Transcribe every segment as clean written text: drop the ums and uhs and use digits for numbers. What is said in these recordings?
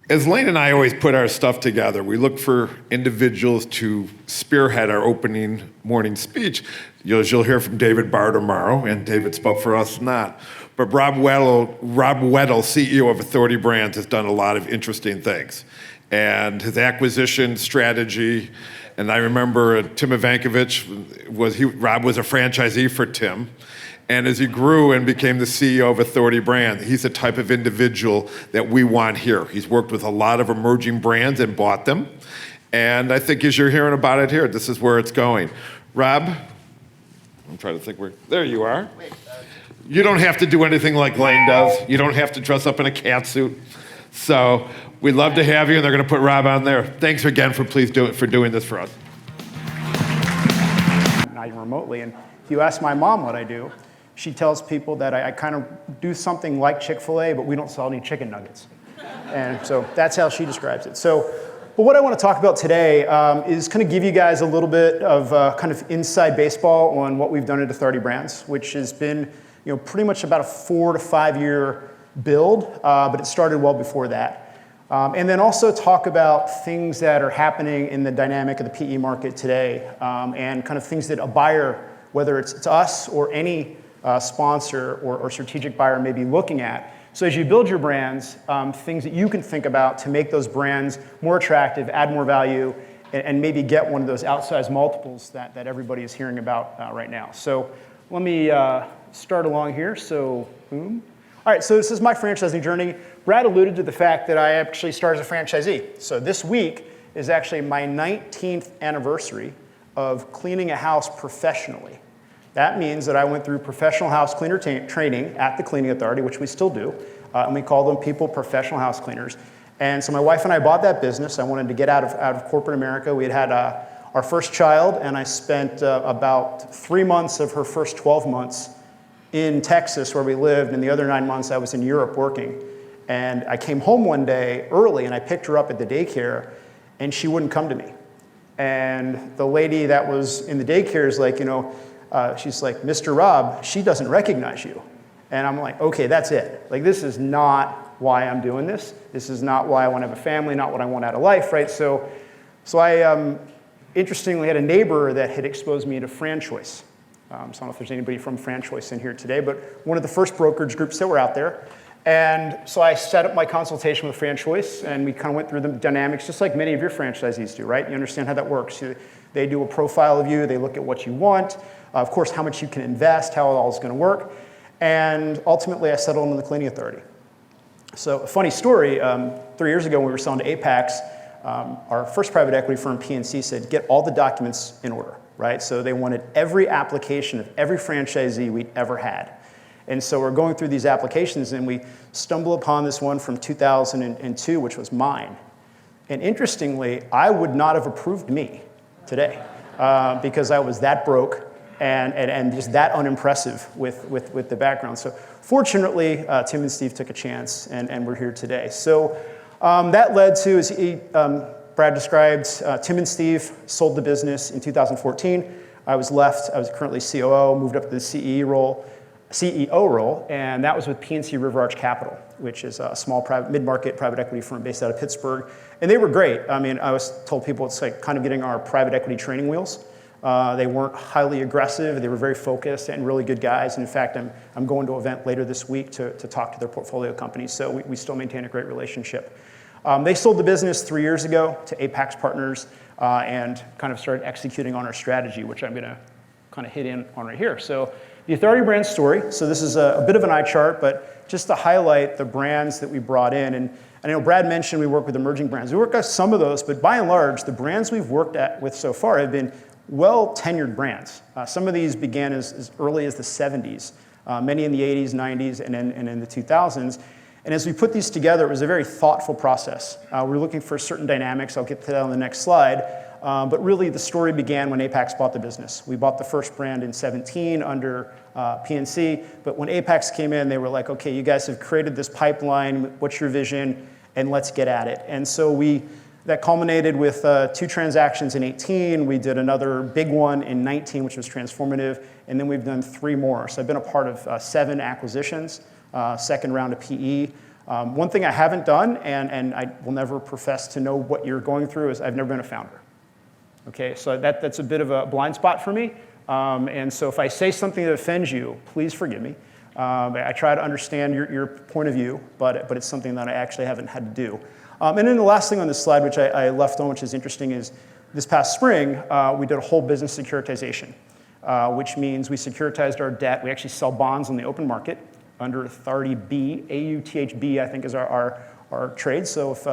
As Lane and I always put our stuff together, we look for individuals to spearhead our opening morning speech. You'll hear from David Barr tomorrow, and David spoke for us not. But Rob Weddle, CEO of Authority Brands, has done a lot of interesting things. And his acquisition strategy, and I remember Tim Ivankovich, Rob was a franchisee for Tim. And as he grew and became the CEO of Authority Brand, he's the type of individual that we want here. He's worked with a lot of emerging brands and bought them. And I think as you're hearing about it here, this is where it's going. Rob, I'm trying to think there you are. You don't have to do anything like Lane does. You don't have to dress up in a cat suit. So we'd love to have you, and they're going to put Rob on there. Thanks again for doing this for us. Not even remotely. And if you ask my mom what I do, she tells people that I kind of do something like Chick-fil-A, but we don't sell any chicken nuggets. And so that's how she describes it. But what I want to talk about today is kind of give you guys a little bit of kind of inside baseball on what we've done at Authority Brands, which has been pretty much about a 4 to 5 year build, but it started well before that. And then also talk about things that are happening in the dynamic of the PE market today, and kind of things that a buyer, whether it's us or any sponsor or strategic buyer may be looking at. So as you build your brands, things that you can think about to make those brands more attractive, add more value, and maybe get one of those outsized multiples that everybody is hearing about right now. So let me start along here. So boom. All right, so this is my franchising journey. Brad alluded to the fact that I actually started as a franchisee. So this week is actually my 19th anniversary of cleaning a house professionally. That means that I went through professional house cleaner training at the Cleaning Authority, which we still do, and we call them people professional house cleaners. And so my wife and I bought that business. I wanted to get out of corporate America. We had our first child, and I spent about 3 months of her first 12 months in Texas where we lived, and the other 9 months I was in Europe working. And I came home one day early, and I picked her up at the daycare, and she wouldn't come to me. And the lady that was in the daycare is like, she's like, Mr. Rob, she doesn't recognize you. And I'm like, okay, that's it. Like, this is not why I'm doing this. This is not why I want to have a family, not what I want out of life, right? So I interestingly had a neighbor that had exposed me to FranChoice. So I don't know if there's anybody from FranChoice in here today, but one of the first brokerage groups that were out there. And so I set up my consultation with FranChoice, and we kind of went through the dynamics, just like many of your franchisees do, right? You understand how that works. They do a profile of you. They look at what you want. Of course, how much you can invest, how it all is going to work. And ultimately, I settled on the Cleaning Authority. So a funny story, 3 years ago when we were selling to Apex, our first private equity firm, PNC, said, get all the documents in order, right? So they wanted every application of every franchisee we'd ever had. And so we're going through these applications, and we stumble upon this one from 2002, which was mine. And interestingly, I would not have approved me today because I was that broke and just that unimpressive with the background. So fortunately, Tim and Steve took a chance, and we're here today. So that led to, as Brad described, Tim and Steve sold the business in 2014. I was currently COO, moved up to the CEO role, and that was with PNC River Arch Capital, which is a small mid-market private equity firm based out of Pittsburgh. And they were great. I mean, I was told people it's like kind of getting our private equity training wheels. They weren't highly aggressive. They were very focused and really good guys. And in fact, I'm going to an event later this week to talk to their portfolio companies. So we still maintain a great relationship. They sold the business 3 years ago to Apex Partners and kind of started executing on our strategy, which I'm going to kind of hit in on right here. So the Authority Brands story. So this is a bit of an eye chart, but just to highlight the brands that we brought in. And I know Brad mentioned we work with emerging brands. We work with some of those, but by and large, the brands we've worked with so far have been well-tenured brands. Some of these began as early as the 70s, many in the 80s, 90s, and in the 2000s. And as we put these together, it was a very thoughtful process. We're looking for certain dynamics. I'll get to that on the next slide. But really, the story began when Apex bought the business. We bought the first brand in 2017 under PNC. But when Apex came in, they were like, OK, you guys have created this pipeline. What's your vision? And let's get at it. And so that culminated with 2 transactions in 2018. We did another big one in 2019, which was transformative. And then we've done 3 more. So I've been a part of 7 acquisitions, second round of PE. One thing I haven't done, and I will never profess to know what you're going through, is I've never been a founder. Okay, so that's a bit of a blind spot for me. And so if I say something that offends you, please forgive me. I try to understand your point of view, but it's something that I actually haven't had to do. And then the last thing on this slide, which I left on, which is interesting, is this past spring, we did a whole business securitization, which means we securitized our debt. We actually sell bonds on the open market under Authority B, AUTHB, I think is our trade, so if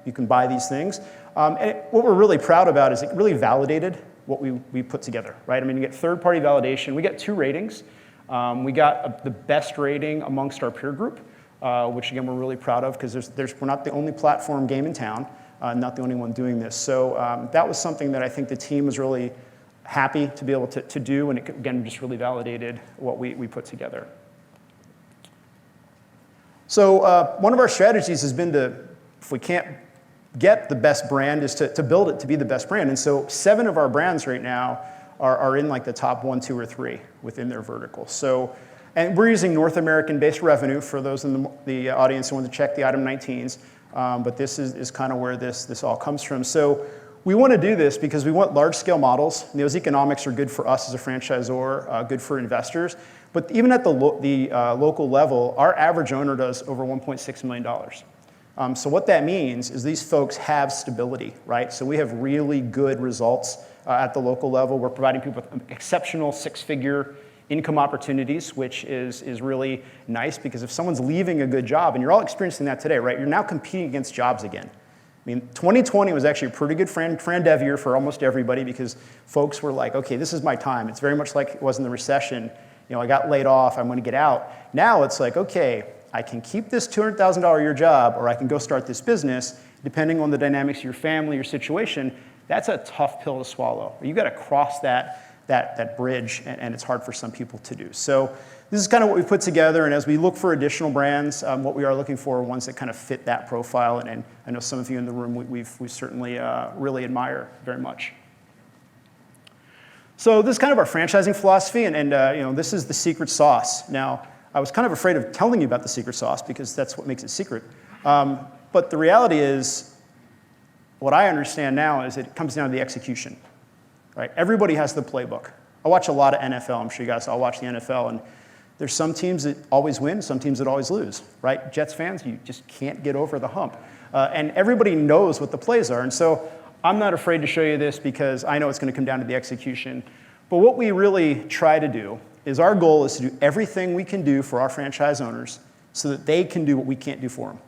you can buy these things. And what we're really proud about is it really validated what we put together, right? I mean, you get third-party validation. We got 2 ratings. We got the best rating amongst our peer group, which again, we're really proud of because we're not the only platform game in town, not the only one doing this. So that was something that I think the team was really happy to be able to do, and it, again, just really validated what we put together. So one of our strategies has been to, if we can't get the best brand, is to build it to be the best brand. And so 7 of our brands right now are in like the top 1, 2, or 3 within their vertical. So, and we're using North American-based revenue for those in the audience who want to check the item 19s. But this is kind of where this all comes from. So we want to do this because we want large-scale models. And those economics are good for us as a franchisor, good for investors. But even at the local level, our average owner does over $1.6 million. So what that means is these folks have stability, right? So we have really good results at the local level. We're providing people with exceptional 6-figure income opportunities, which is really nice because if someone's leaving a good job, and you're all experiencing that today, right? You're now competing against jobs again. I mean, 2020 was actually a pretty good Fran Dev year for almost everybody because folks were like, okay, this is my time. It's very much like it was in the recession. You know, I got laid off, I'm gonna get out. Now it's like, okay, I can keep this $200,000 a year job or I can go start this business, depending on the dynamics of your family, your situation. That's a tough pill to swallow. You gotta cross that bridge, and it's hard for some people to do. So this is kind of what we've put together, and as we look for additional brands, what we are looking for are ones that kind of fit that profile, and I know some of you in the room we certainly really admire very much. So this is kind of our franchising philosophy, and you know, this is the secret sauce. Now, I was kind of afraid of telling you about the secret sauce because that's what makes it secret. But the reality is, what I understand now is it comes down to the execution, right? Everybody has the playbook. I watch a lot of NFL. I'm sure you guys all watch the NFL, and there's some teams that always win, some teams that always lose, right? Jets fans, you just can't get over the hump. And everybody knows what the plays are, and so I'm not afraid to show you this because I know it's going to come down to the execution. But what we really try to do is our goal is to do everything we can do for our franchise owners so that they can do what we can't do for them.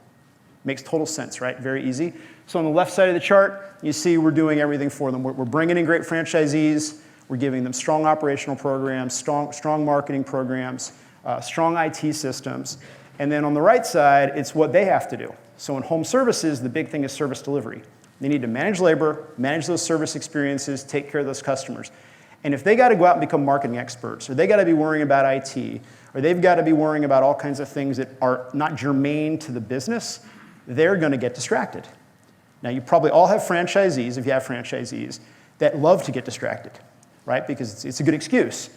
Makes total sense, right? Very easy. So on the left side of the chart, you see we're doing everything for them. We're bringing in great franchisees. We're giving them strong operational programs, strong marketing programs, strong IT systems. And then on the right side, it's what they have to do. So in home services, the big thing is service delivery. They need to manage labor, manage those service experiences, take care of those customers. And if they got to go out and become marketing experts, or they got to be worrying about IT, or they've got to be worrying about all kinds of things that are not germane to the business, they're going to get distracted. Now, you probably all have franchisees, if you have franchisees, that love to get distracted, right? Because it's a good excuse.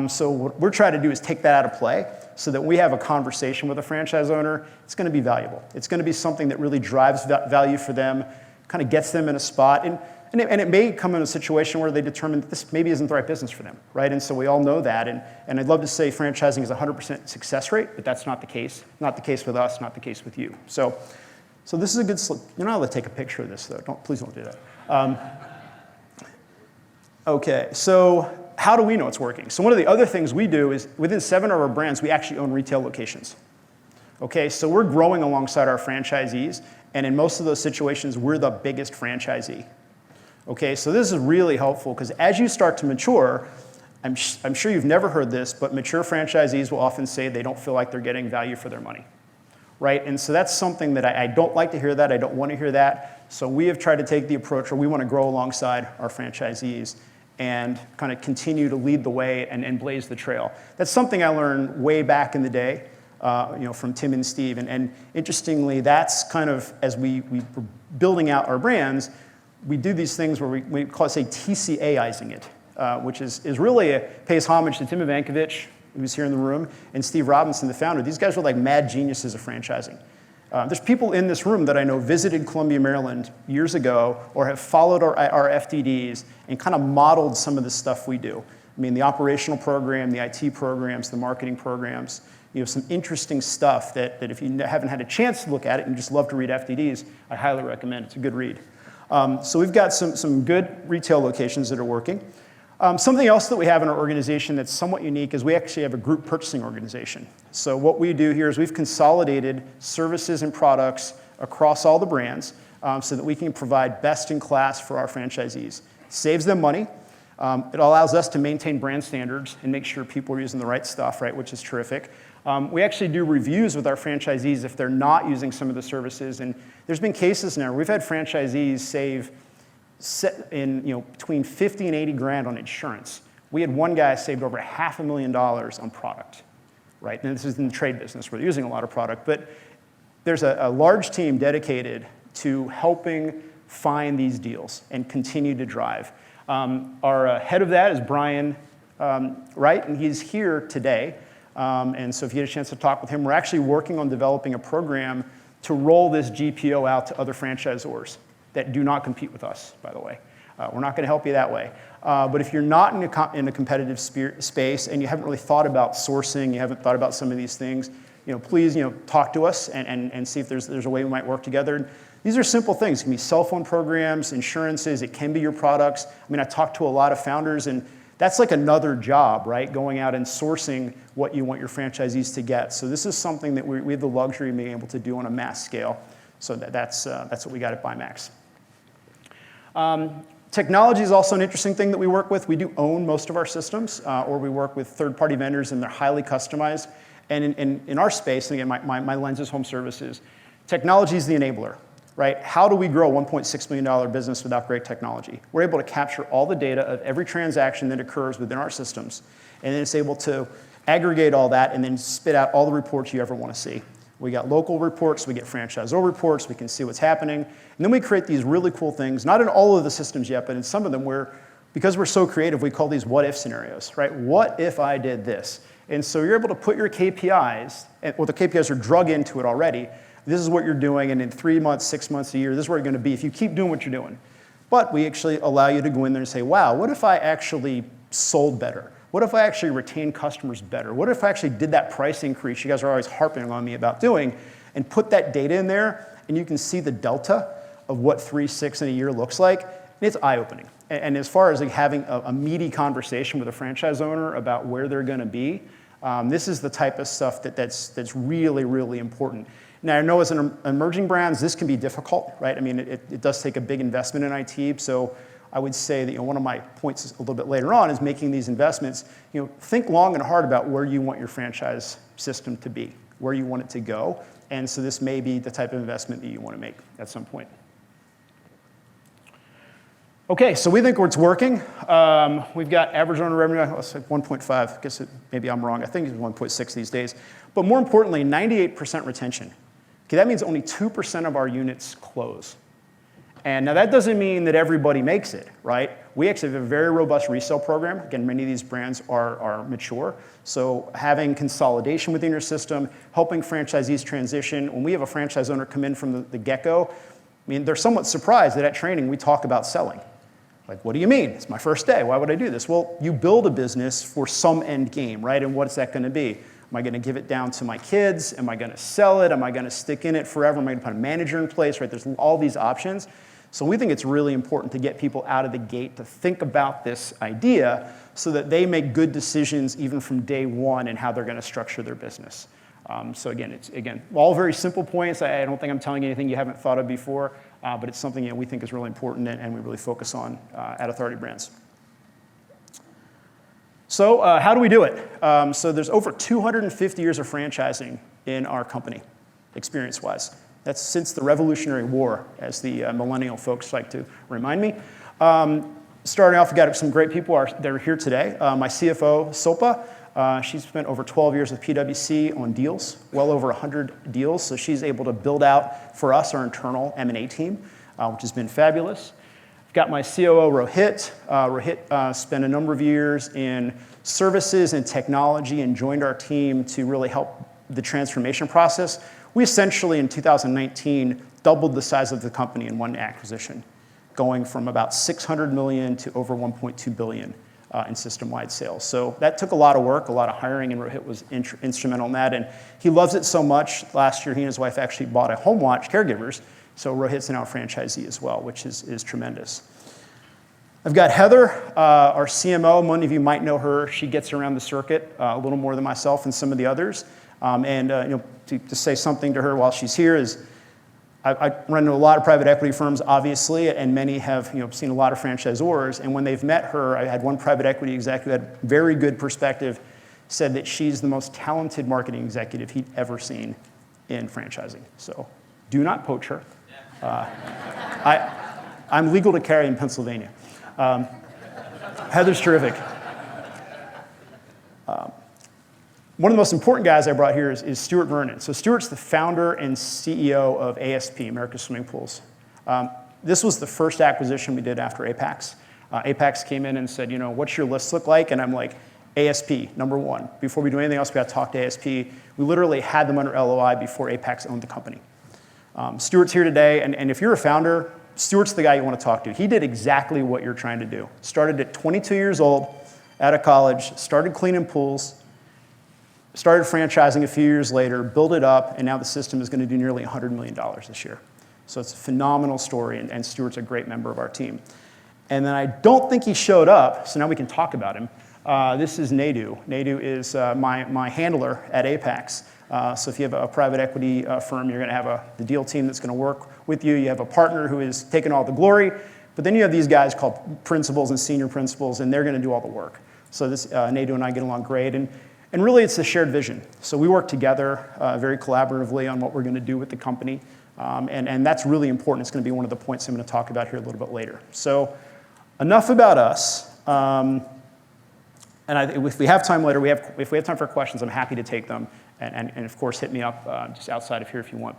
So what we're trying to do is take that out of play so that when we have a conversation with a franchise owner, it's going to be valuable. It's going to be something that really drives value for them, kind of gets them in a spot. And it may come in a situation where they determine that this maybe isn't the right business for them, right? And so we all know that. And I'd love to say franchising is a 100% success rate, but that's not the case. Not the case with us, not the case with you. So this is a good, you're not allowed to take a picture of this, though. Please don't do that. Okay, so how do we know it's working? So one of the other things we do is within 7 of our brands, we actually own retail locations. Okay, so we're growing alongside our franchisees, and in most of those situations, we're the biggest franchisee. Okay, so this is really helpful because as you start to mature, I'm sure you've never heard this, but mature franchisees will often say they don't feel like they're getting value for their money, right? And so that's something that I don't like to hear that. I don't want to hear that. So we have tried to take the approach where we want to grow alongside our franchisees and kind of continue to lead the way and blaze the trail. That's something I learned way back in the day, from Tim and Steve. And interestingly, that's kind of, as we were building out our brands, we do these things where we call it, say, TCAizing it, which is really pays homage to Tim Ivankovich, who's here in the room, and Steve Robinson, the founder. These guys were like mad geniuses of franchising. There's people in this room that I know visited Columbia, Maryland years ago or have followed our FDDs and kind of modeled some of the stuff we do. I mean, the operational program, the IT programs, the marketing programs, some interesting stuff that if you haven't had a chance to look at it and you just love to read FDDs, I highly recommend. It's a good read. So we've got some good retail locations that are working. Something else that we have in our organization that's somewhat unique is we actually have a group purchasing organization. So what we do here is we've consolidated services and products across all the brands so that we can provide best in class for our franchisees. Saves them money. It allows us to maintain brand standards and make sure people are using the right stuff, right, which is terrific. We actually do reviews with our franchisees if they're not using some of the services. And there's been cases now where we've had franchisees save between 50 and 80 grand on insurance. We had one guy saved over $500,000 on product, right? And this is in the trade business where they're using a lot of product. But there's a large team dedicated to helping find these deals and continue to drive. Our head of that is Brian Wright, and he's here today. And so if you get a chance to talk with him, we're actually working on developing a program to roll this GPO out to other franchisors that do not compete with us, by the way. We're not going to help you that way. But if you're not in a competitive space and you haven't really thought about sourcing, you haven't thought about some of these things, please talk to us and see if there's a way we might work together. These are simple things. It can be cell phone programs, insurances. It can be your products. I mean, I talk to a lot of founders, and that's like another job, right? Going out and sourcing what you want your franchisees to get. So this is something that we have the luxury of being able to do on a mass scale. So that's what we got at BuyMax. Technology is also an interesting thing that we work with. We do own most of our systems, or we work with third-party vendors, and they're highly customized. And in our space, and again, my lens is home services, technology is the enabler, right? How do we grow a $1.6 million business without great technology? We're able to capture all the data of every transaction that occurs within our systems, and then it's able to aggregate all that and then spit out all the reports you ever want to see. We got local reports, we get franchisor reports, we can see what's happening. And then we create these really cool things, not in all of the systems yet, but in some of them because we're so creative, we call these what-if scenarios, right? What if I did this? And so you're able to put your KPIs, well, the KPIs are drug into it already. This is what you're doing, and in 3 months, 6 months, a year, this is where you're going to be if you keep doing what you're doing. But we actually allow you to go in there and say, wow, what if I actually sold better? What if I actually retained customers better? What if I actually did that price increase you guys are always harping on me about doing, and put that data in there, and you can see the delta of what 3, 6, and a year looks like, and it's eye-opening. And as far as like having a meaty conversation with a franchise owner about where they're going to be, this is the type of stuff that's really, really important. Now, I know as an emerging brands, this can be difficult, right? I mean, it does take a big investment in IT, so I would say that one of my points a little bit later on is making these investments. Think long and hard about where you want your franchise system to be, where you want it to go, and so this may be the type of investment that you want to make at some point. Okay, so we think it's working. We've got average owner revenue, let's say 1.5. I guess maybe I'm wrong. I think it's 1.6 these days. But more importantly, 98% retention. Okay, that means only 2% of our units close. And now that doesn't mean that everybody makes it, right? We actually have a very robust resale program. Again, many of these brands are mature. So having consolidation within your system, helping franchisees transition. When we have a franchise owner come in from the get-go, I mean, they're somewhat surprised that at training we talk about selling. Like, what do you mean? It's my first day. Why would I do this? Well, you build a business for some end game, right? And what's that going to be? Am I going to give it down to my kids? Am I going to sell it? Am I going to stick in it forever? Am I going to put a manager in place, right? There's all these options. So we think it's really important to get people out of the gate to think about this idea so that they make good decisions even from day one in how they're going to structure their business. So again, it's all very simple points. I don't think I'm telling you anything you haven't thought of before, but it's something we think is really important and we really focus on at Authority Brands. So how do we do it? So there's over 250 years of franchising in our company, experience-wise. That's since the Revolutionary War, as the millennial folks like to remind me. Starting off, we've got some great people that are here today. My CFO, Sopa, she's spent over 12 years with PwC on deals, well over 100 deals. So she's able to build out for us our internal M&A team, which has been fabulous. I've got my COO, Rohit. Rohit spent a number of years in services and technology and joined our team to really help the transformation process. We essentially, in 2019, doubled the size of the company in one acquisition, going from about 600 million to over 1.2 billion in system-wide sales. So that took a lot of work, a lot of hiring, and Rohit was instrumental in that. And he loves it so much. Last year, he and his wife actually bought a home watch, caregivers. So Rohit's now a franchisee as well, which is tremendous. I've got Heather, our CMO. Many of you might know her. She gets around the circuit a little more than myself and some of the others. To say something to her while she's here is, I run into a lot of private equity firms, obviously, and many have seen a lot of franchisors. And when they've met her, I had one private equity executive who had very good perspective, said that she's the most talented marketing executive he'd ever seen in franchising. So do not poach her. I'm legal to carry in Pennsylvania. Heather's terrific. One of the most important guys I brought here is Stuart Vernon. So Stuart's the founder and CEO of ASP, America's Swimming Pools. This was the first acquisition we did after Apex. Apex came in and said, what's your list look like? And I'm like, ASP, number one. Before we do anything else, we got to talk to ASP. We literally had them under LOI before Apex owned the company. Stuart's here today, and if you're a founder, Stuart's the guy you want to talk to. He did exactly what you're trying to do. Started at 22 years old, out of college, started cleaning pools, started franchising a few years later, built it up, and now the system is going to do nearly $100 million this year. So it's a phenomenal story, and Stuart's a great member of our team. And then I don't think he showed up, so now we can talk about him. This is Nadu. Nadu is my handler at Apex. So if you have a private equity firm, you're going to have the deal team that's going to work with you. You have a partner who is taking all the glory, but then you have these guys called principals and senior principals, and they're going to do all the work. So this Nadu and I get along great, and really it's a shared vision. So we work together very collaboratively on what we're going to do with the company, and that's really important. It's going to be one of the points I'm going to talk about here a little bit later. So enough about us. If we have time later, if we have time for questions, I'm happy to take them. And of course, hit me up just outside of here if you want.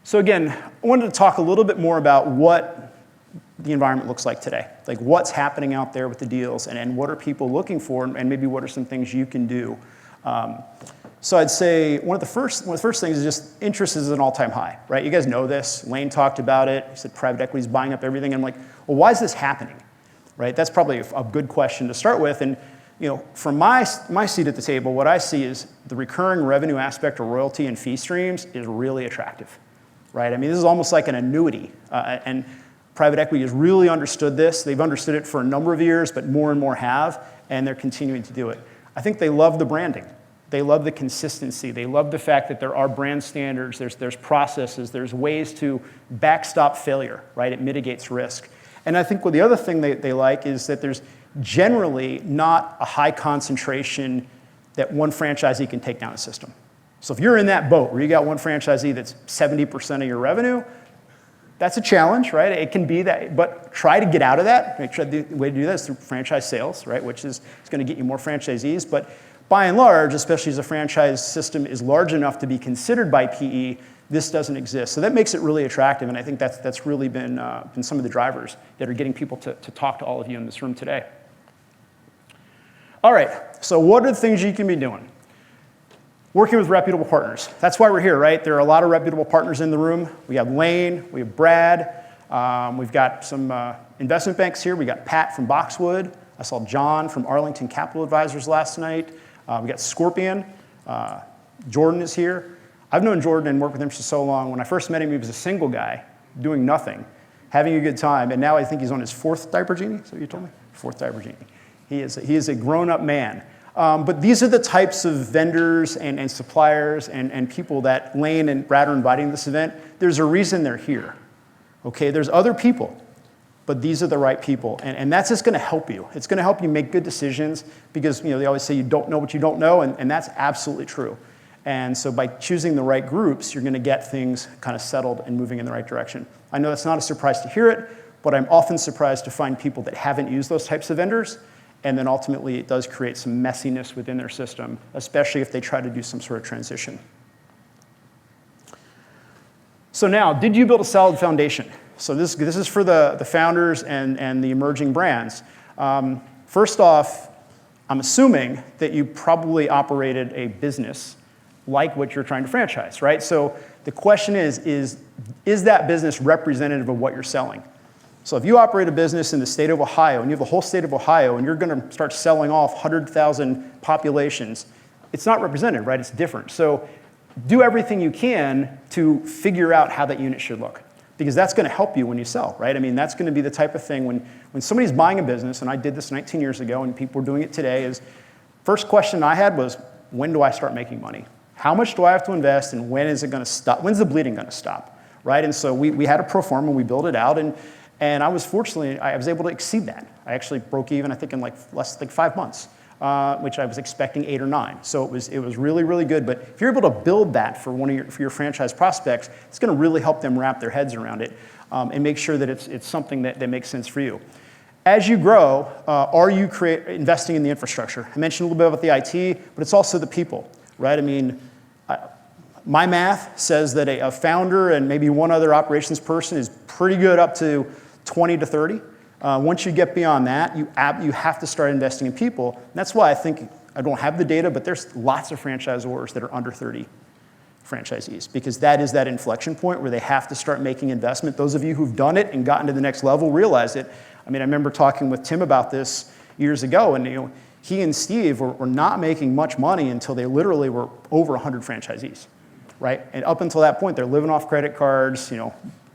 So again, I wanted to talk a little bit more about what the environment looks like today. Like what's happening out there with the deals, and what are people looking for, and maybe what are some things you can do. So I'd say one of the first things is just interest is at an all-time high, right? You guys know this. Lane talked about it. He said private equity is buying up everything. And I'm like, well, why is this happening, right? That's probably a good question to start with. And from my seat at the table, what I see is the recurring revenue aspect of royalty and fee streams is really attractive, right? I mean, this is almost like an annuity, and private equity has really understood this. They've understood it for a number of years, but more and more have, and they're continuing to do it. I think they love the branding. They love the consistency. They love the fact that there are brand standards, there's processes, there's ways to backstop failure, right? It mitigates risk. And I think the other thing they like is that there's generally not a high concentration that one franchisee can take down a system. So if you're in that boat where you got one franchisee that's 70% of your revenue, that's a challenge, right? It can be that, but try to get out of that. Make sure the way to do that is through franchise sales, right? Which is going to get you more franchisees. But by and large, especially as a franchise system is large enough to be considered by PE, this doesn't exist. So that makes it really attractive, and I think that's really been some of the drivers that are getting people to talk to all of you in this room today. All right, so what are the things you can be doing? Working with reputable partners. That's why we're here, right? There are a lot of reputable partners in the room. We have Lane, we have Brad, we've got some investment banks here. We got Pat from Boxwood. I saw John from Arlington Capital Advisors last night. We got Scorpion. Jordan is here. I've known Jordan and worked with him for so long. When I first met him, he was a single guy doing nothing, having a good time, and now I think he's on his fourth diaper genie. Is that what you told me? Fourth diaper genie. He is a grown-up man. But these are the types of vendors and suppliers and people that Lane and Brad are inviting to this event. There's a reason they're here. Okay, there's other people, but these are the right people. And that's just going to help you. It's going to help you make good decisions because they always say you don't know what you don't know, and that's absolutely true. And so by choosing the right groups, you're going to get things kind of settled and moving in the right direction. I know that's not a surprise to hear it, but I'm often surprised to find people that haven't used those types of vendors. And then ultimately, it does create some messiness within their system, especially if they try to do some sort of transition. So now, did you build a solid foundation? So this is for the founders and the emerging brands. First off, I'm assuming that you probably operated a business like what you're trying to franchise, right? So the question is that business representative of what you're selling? So if you operate a business in the state of Ohio and you have the whole state of Ohio and you're going to start selling off 100,000 populations, it's not represented, right? It's different. So do everything you can to figure out how that unit should look, because that's going to help you when you sell, right? I mean, that's going to be the type of thing when somebody's buying a business, and I did this 19 years ago and people are doing it today, is first question I had was, when do I start making money? How much do I have to invest and when is it going to stop? When's the bleeding going to stop, right? And so we had a pro forma, we built it out, and I was fortunately, I was able to exceed that. I actually broke even, I think, in less than 5 months, which I was expecting 8 or 9. So it was really, really good. But if you're able to build that for for your franchise prospects, it's going to really help them wrap their heads around it and make sure that it's something that makes sense for you. As you grow, are you investing in the infrastructure? I mentioned a little bit about the IT, but it's also the people, right? I mean, my math says that a founder and maybe one other operations person is pretty good up to 20 to 30. Once you get beyond that, you have to start investing in people. And that's why I think, I don't have the data, but there's lots of franchisors that are under 30 franchisees, because that is that inflection point where they have to start making investment. Those of you who've done it and gotten to the next level realize it. I mean, I remember talking with Tim about this years ago, and he and Steve were not making much money until they literally were over 100 franchisees, right? And up until that point, they're living off credit cards,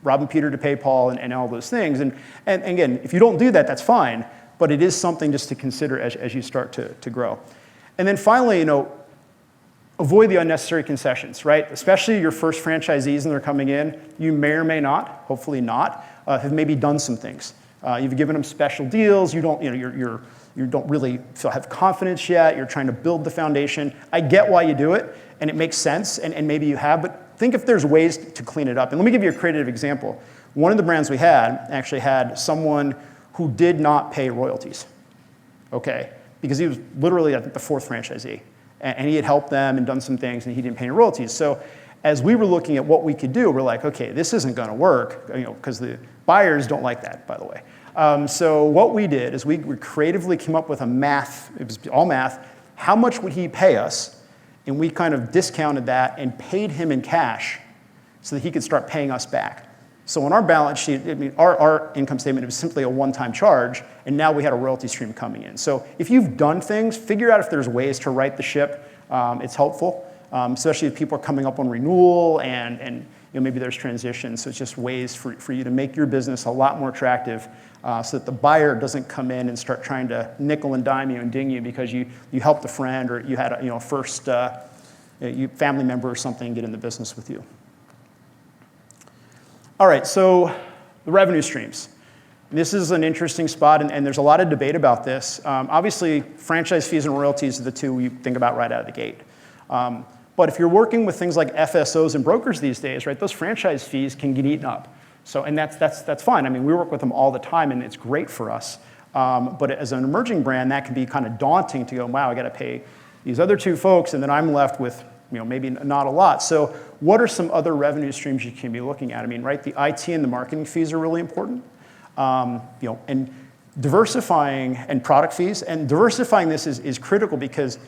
robbing Peter to pay Paul and all those things. And again, if you don't do that, that's fine, but it is something just to consider as you start to grow. And then finally, avoid the unnecessary concessions, right? Especially your first franchisees and they're coming in, you may or may not, hopefully not, have maybe done some things. You've given them special deals, you don't really have confidence yet, you're trying to build the foundation. I get why you do it, and it makes sense, and maybe you have, but think if there's ways to clean it up. And let me give you a creative example. One of the brands we had actually had someone who did not pay royalties, okay? Because he was literally, I think, the 4th franchisee. And he had helped them and done some things, and he didn't pay any royalties. So as we were looking at what we could do, we're like, okay, this isn't gonna work, because the buyers don't like that, by the way. So what we did is we creatively came up with a math, it was all math, how much would he pay us? And we kind of discounted that and paid him in cash so that he could start paying us back. So on our balance sheet, I mean, our income statement was simply a one-time charge, and now we had a royalty stream coming in. So if you've done things, figure out if there's ways to right the ship. It's helpful, especially if people are coming up on renewal and maybe there's transition. So it's just ways for you to make your business a lot more attractive so that the buyer doesn't come in and start trying to nickel and dime you and ding you because you helped a friend or you had a first family member or something get in the business with you. All right, so the revenue streams. This is an interesting spot, and there's a lot of debate about this. Obviously, franchise fees and royalties are the two you think about right out of the gate. But if you're working with things like FSOs and brokers these days, right, those franchise fees can get eaten up. So, and that's fine. I mean, we work with them all the time, and it's great for us. But as an emerging brand, that can be kind of daunting to go, wow, I got to pay these other two folks, and then I'm left with maybe not a lot. So what are some other revenue streams you can be looking at? I mean, right, the IT and the marketing fees are really important. And diversifying and product fees, and diversifying this is critical because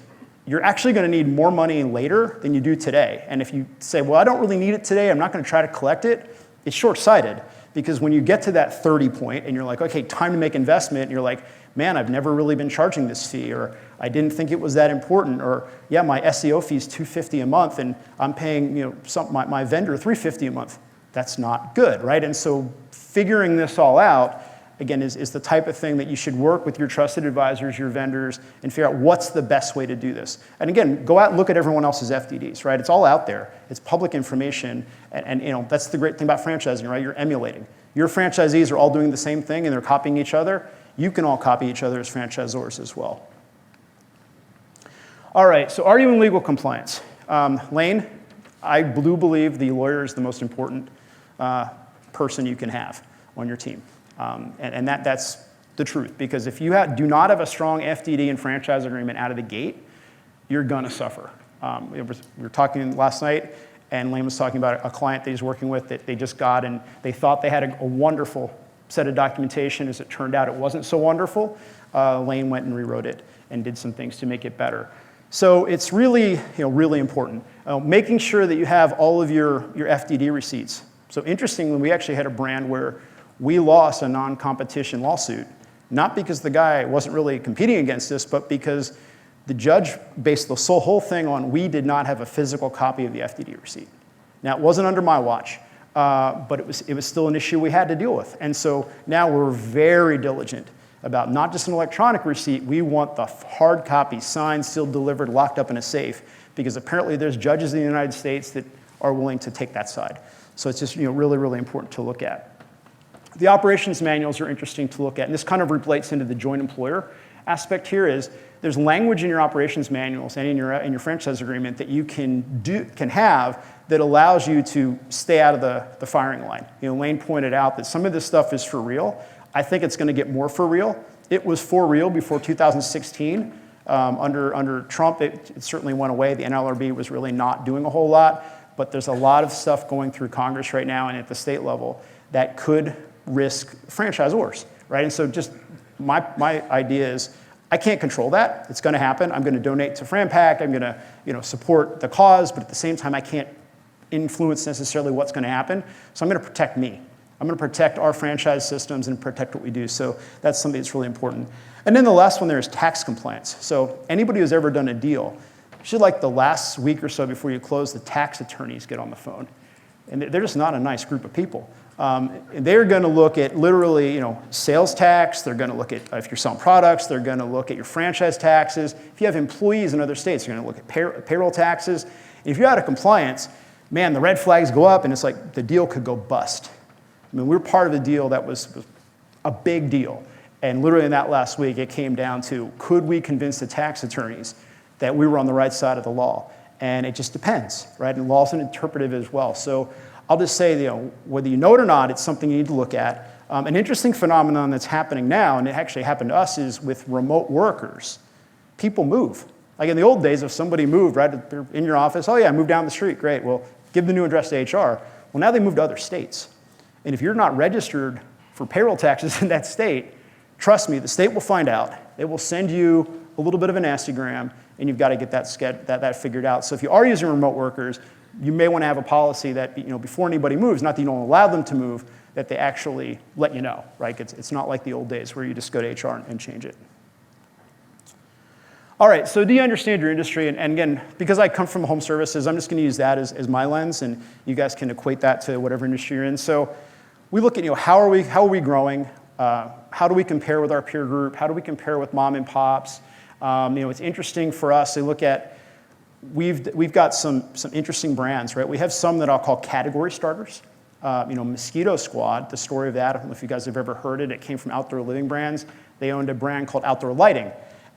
you're actually going to need more money later than you do today. And if you say, well, I don't really need it today, I'm not going to try to collect it, it's short-sighted. Because when you get to that 30 point and you're like, okay, time to make investment, and you're like, man, I've never really been charging this fee, or I didn't think it was that important, or yeah, my SEO fee is $250 a month and I'm paying my vendor $350 a month. That's not good, right? And so figuring this all out, again, is the type of thing that you should work with your trusted advisors, your vendors, and figure out what's the best way to do this. And again, go out and look at everyone else's FDDs, right? It's all out there. It's public information, and that's the great thing about franchising, right? You're emulating. Your franchisees are all doing the same thing, and they're copying each other. You can all copy each other as franchisors as well. All right, so are you in legal compliance? Lane, I do believe the lawyer is the most important person you can have on your team. And that's the truth, because if you do not have a strong FDD and franchise agreement out of the gate, you're going to suffer. We were talking last night, and Lane was talking about a client that he's working with that they just got, and they thought they had a wonderful set of documentation. As it turned out, it wasn't so wonderful. Lane went and rewrote it and did some things to make it better. So it's really, really important. Making sure that you have all of your FDD receipts. So interestingly, we actually had a brand where we lost a non-competition lawsuit, not because the guy wasn't really competing against us, but because the judge based the whole thing on we did not have a physical copy of the FDD receipt. Now, it wasn't under my watch, but it was still an issue we had to deal with. And so now we're very diligent about not just an electronic receipt, we want the hard copy, signed, sealed, delivered, locked up in a safe, because apparently there's judges in the United States that are willing to take that side. So it's just really, really important to look at. The operations manuals are interesting to look at, and this kind of relates into the joint employer aspect here is there's language in your operations manuals and in your franchise agreement that you can have that allows you to stay out of the firing line. Lane pointed out that some of this stuff is for real. I think it's going to get more for real. It was for real before 2016. Under Trump, it certainly went away. The NLRB was really not doing a whole lot, but there's a lot of stuff going through Congress right now and at the state level that could risk franchisors, right? And so just my idea is I can't control that. It's going to happen. I'm going to donate to FranPac. I'm going to support the cause, but at the same time, I can't influence necessarily what's going to happen. So I'm going to protect me. I'm going to protect our franchise systems and protect what we do. So that's something that's really important. And then the last one there is tax compliance. So anybody who's ever done a deal, should like the last week or so before you close, the tax attorneys get on the phone. And they're just not a nice group of people. They're going to look at literally, sales tax. They're going to look at if you're selling products. They're going to look at your franchise taxes. If you have employees in other states, they're going to look at payroll taxes. And if you're out of compliance, man, the red flags go up, and it's like the deal could go bust. I mean, we were part of a deal that was a big deal. And literally in that last week, it came down to, could we convince the tax attorneys that we were on the right side of the law? And it just depends, right? And law's interpretive as well. So I'll just say, whether you know it or not, it's something you need to look at. An interesting phenomenon that's happening now, and it actually happened to us, is with remote workers. People move. Like in the old days, if somebody moved, right, they're in your office, oh yeah, I moved down the street, great. Well, give the new address to HR. Well, now they moved to other states. And if you're not registered for payroll taxes in that state, trust me, the state will find out. They will send you a little bit of a nastygram, and you've got to get that figured out. So if you are using remote workers, you may want to have a policy that before anybody moves, not that you don't allow them to move, that they actually let you know, right? It's not like the old days where you just go to HR and change it. All right, so do you understand your industry? And again, because I come from home services, I'm just going to use that as my lens, and you guys can equate that to whatever industry you're in. So we look at how are we growing? How do we compare with our peer group? How do we compare with mom and pops? It's interesting for us to look at. We've got some interesting brands, right? We have some that I'll call category starters. Mosquito Squad. The story of that, I don't know if you guys have ever heard it. It came from Outdoor Living Brands. They owned a brand called Outdoor Lighting.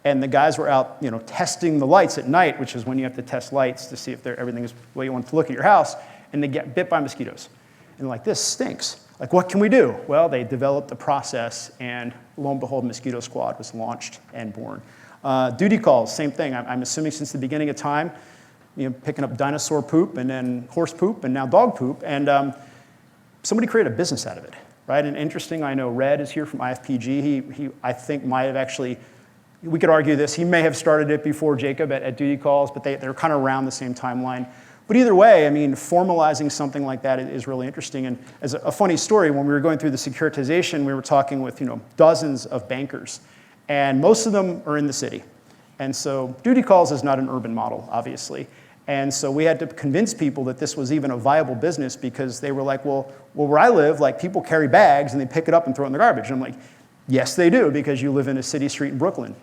And the guys were out, testing the lights at night, which is when you have to test lights to see if everything is the way you want to look at your house. And they get bit by mosquitoes. And like, this stinks. Like, what can we do? Well, they developed a process, and lo and behold, Mosquito Squad was launched and born. Duty calls, same thing. I'm assuming since the beginning of time, picking up dinosaur poop and then horse poop and now dog poop. And somebody created a business out of it, right? And interesting, I know Red is here from IFPG. He I think, might have actually, we could argue this, he may have started it before Jacob at Duty Calls, but they're kind of around the same timeline. But either way, formalizing something like that is really interesting. And as a funny story, when we were going through the securitization, we were talking with dozens of bankers, and most of them are in the city. And so Duty Calls is not an urban model, obviously. And so we had to convince people that this was even a viable business, because they were like, well, where I live, like, people carry bags and they pick it up and throw it in the garbage. And I'm like, yes, they do, because you live in a city street in Brooklyn.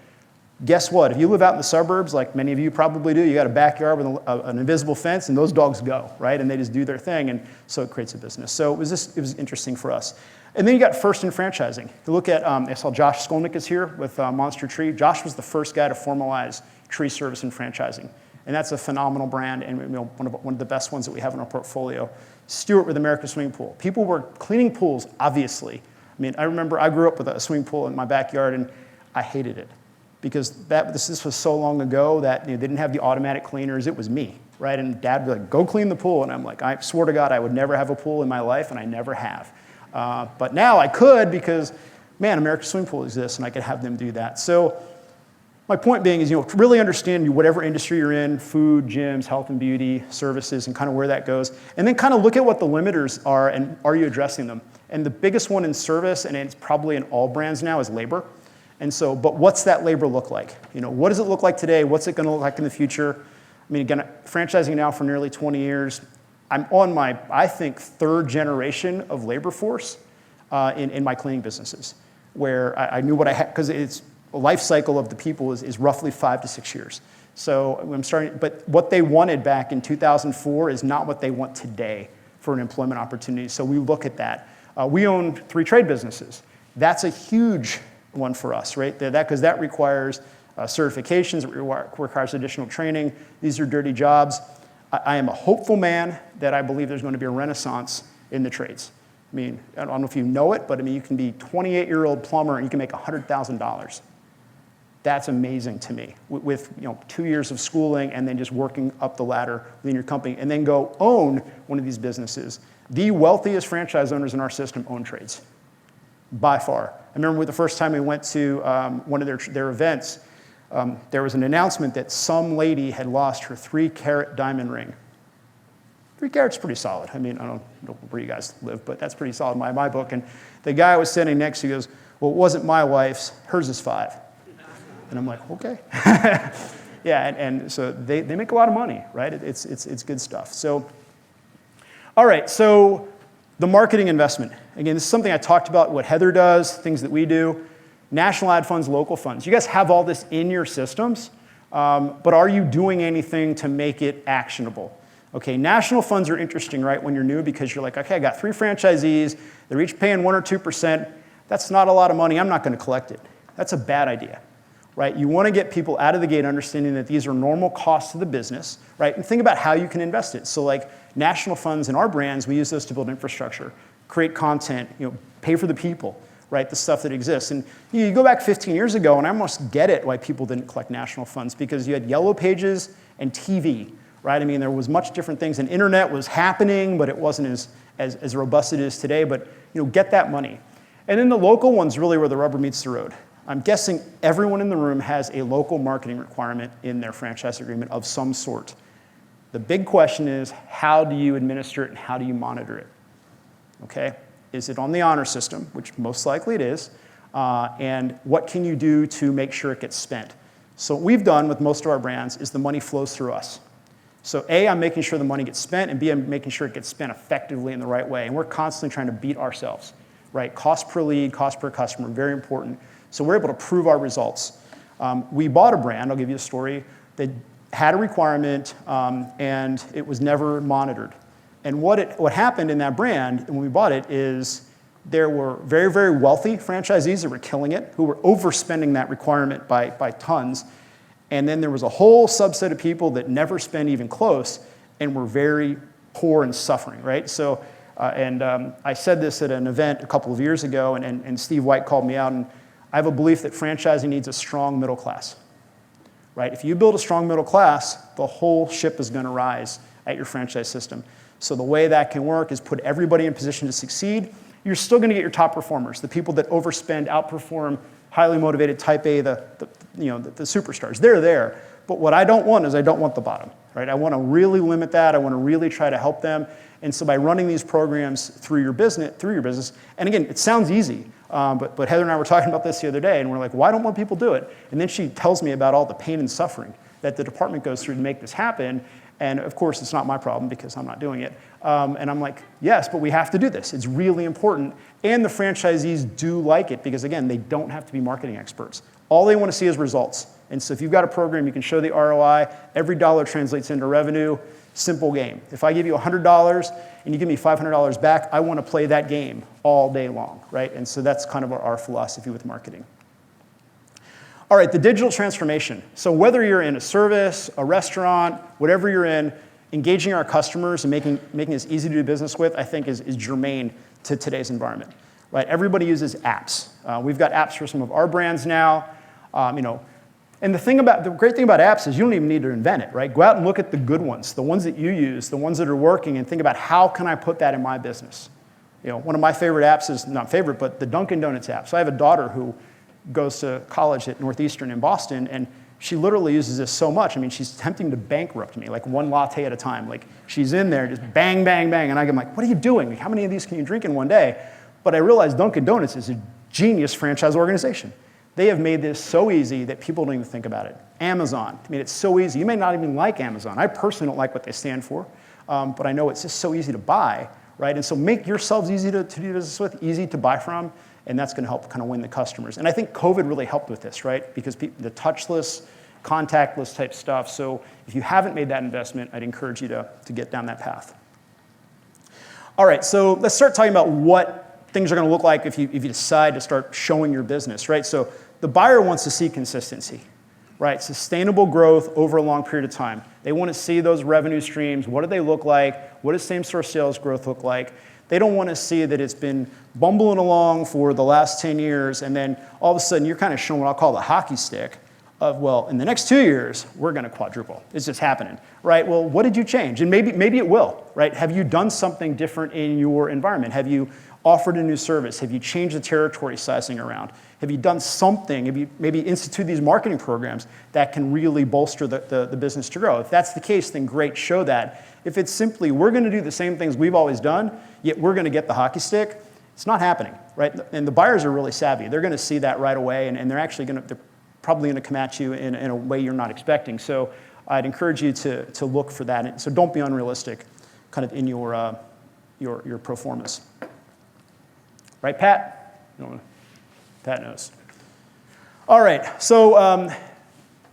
Guess what? If you live out in the suburbs, like many of you probably do, you got a backyard with an invisible fence, and those dogs go, right? And they just do their thing, and so it creates a business. So it was interesting for us. And then you got first in franchising. You look at, I saw Josh Skolnick is here with Monster Tree. Josh was the first guy to formalize tree service and franchising. And that's a phenomenal brand, and one of the best ones that we have in our portfolio. Stuart with American Swimming Pool. People were cleaning pools, obviously. I remember I grew up with a swimming pool in my backyard, and I hated it. Because this was so long ago that they didn't have the automatic cleaners. It was me, right? And Dad would be like, go clean the pool. And I'm like, I swear to God, I would never have a pool in my life, and I never have. But now I could, because, man, American Swimming Pool exists, and I could have them do that. So My point being is, to really understand whatever industry you're in, food, gyms, health and beauty, services, and kind of where that goes. And then kind of look at what the limiters are and are you addressing them? And the biggest one in service, and it's probably in all brands now, is labor. And so, but what's that labor look like? What does it look like today? What's it going to look like in the future? I mean, again, franchising now for nearly 20 years. I'm on my, I think, third generation of labor force in my cleaning businesses, where I knew what I had, because it's a life cycle of the people is roughly 5 to 6 years. So I'm starting, but what they wanted back in 2004 is not what they want today for an employment opportunity. So we look at that. We own 3 trade businesses. That's a huge one for us, right? Because that requires certifications, it requires additional training. These are dirty jobs. I am a hopeful man that I believe there's going to be a renaissance in the trades. I mean, I don't know if you know it, but I mean, you can be a 28-year-old plumber and you can make $100,000. That's amazing to me, with 2 years of schooling and then just working up the ladder within your company, and then go own one of these businesses. The wealthiest franchise owners in our system own trades, by far. I remember the first time we went to one of their events, there was an announcement that some lady had lost her 3-carat diamond ring. 3 carats pretty solid. I mean, I don't know where you guys live, but that's pretty solid in my book. And the guy I was sitting next to goes, well, it wasn't my wife's, hers is 5. And I'm like, okay. Yeah, and so they make a lot of money, right? It's good stuff. So, all right, so the marketing investment. Again, this is something I talked about, what Heather does, things that we do. National ad funds, local funds. You guys have all this in your systems, but are you doing anything to make it actionable? Okay, national funds are interesting, right, when you're new, because you're like, okay, I got 3 franchisees, they're each paying 1 or 2%. That's not a lot of money, I'm not gonna collect it. That's a bad idea. Right? You want to get people out of the gate understanding that these are normal costs of the business, right? And think about how you can invest it. So like national funds in our brands, we use those to build infrastructure, create content, pay for the people, right? The stuff that exists. And you go back 15 years ago, and I almost get it why people didn't collect national funds, because you had yellow pages and TV, right? I mean, there was much different things, and internet was happening, but it wasn't as robust as it is today. But get that money. And then the local one's really where the rubber meets the road. I'm guessing everyone in the room has a local marketing requirement in their franchise agreement of some sort. The big question is, how do you administer it and how do you monitor it? Okay? Is it on the honor system, which most likely it is, and what can you do to make sure it gets spent? So what we've done with most of our brands is the money flows through us. So A, I'm making sure the money gets spent, and B, I'm making sure it gets spent effectively in the right way. And we're constantly trying to beat ourselves, right? Cost per lead, cost per customer, very important. So we're able to prove our results. We bought a brand, I'll give you a story, that had a requirement and it was never monitored. And what happened in that brand when we bought it is there were very, very wealthy franchisees that were killing it, who were overspending that requirement by tons. And then there was a whole subset of people that never spent even close and were very poor and suffering, right? So, I said this at an event a couple of years ago, and Steve White called me out, and I have a belief that franchising needs a strong middle class, right? If you build a strong middle class, the whole ship is going to rise at your franchise system. So the way that can work is put everybody in position to succeed. You're still going to get your top performers, the people that overspend, outperform, highly motivated type A, the superstars. They're there. But what I don't want is I don't want the bottom, right? I want to really limit that. I want to really try to help them. And so by running these programs through your business, and again, it sounds easy. But Heather and I were talking about this the other day, and we're like, why don't more people do it? And then she tells me about all the pain and suffering that the department goes through to make this happen. And of course, it's not my problem because I'm not doing it. And I'm like, yes, but we have to do this. It's really important. And the franchisees do like it because, again, they don't have to be marketing experts. All they want to see is results. And so if you've got a program, you can show the ROI. Every dollar translates into revenue. Simple game. If I give you $100 and you give me $500 back, I want to play that game all day long, right? And so that's kind of our philosophy with marketing. All right, the digital transformation. So whether you're in a service, a restaurant, whatever you're in, engaging our customers and making this easy to do business with, I think is germane to today's environment, right? Everybody uses apps. We've got apps for some of our brands now, And the great thing about apps is you don't even need to invent it, right? Go out and look at the good ones, the ones that you use, the ones that are working, and think about how can I put that in my business. One of my favorite apps is, not favorite, but the Dunkin' Donuts app. So I have a daughter who goes to college at Northeastern in Boston, and she literally uses this so much. I mean, she's attempting to bankrupt me, like one latte at a time. Like, she's in there, just bang, bang, bang. And I'm like, what are you doing? Like, how many of these can you drink in one day? But I realized Dunkin' Donuts is a genius franchise organization. They have made this so easy that people don't even think about it. Amazon made it so easy. You may not even like Amazon. I personally don't like what they stand for, but I know it's just so easy to buy, right? And so make yourselves easy to do business with, easy to buy from, and that's going to help kind of win the customers. And I think COVID really helped with this, right? Because the touchless, contactless type stuff. So if you haven't made that investment, I'd encourage you to get down that path. All right, so let's start talking about what things are going to look like if you decide to start showing your business, right? So the buyer wants to see consistency, right? Sustainable growth over a long period of time. They want to see those revenue streams. What do they look like? What does same-store sales growth look like? They don't want to see that it's been bumbling along for the last 10 years, and then all of a sudden you're kind of showing what I'll call the hockey stick of, well, in the next 2 years, we're going to quadruple. It's just happening, right? Well, what did you change? And maybe it will, right? Have you done something different in your environment? Have you offered a new service? Have you changed the territory sizing around? Have you done something? Have you maybe instituted these marketing programs that can really bolster the business to grow? If that's the case, then great, show that. If it's simply, we're going to do the same things we've always done, yet we're going to get the hockey stick, it's not happening, right? And the buyers are really savvy. They're going to see that right away, and they're actually they're probably going to come at you in a way you're not expecting. So I'd encourage you to look for that. And so don't be unrealistic kind of in your performance. Right, Pat? Pat knows. All right, so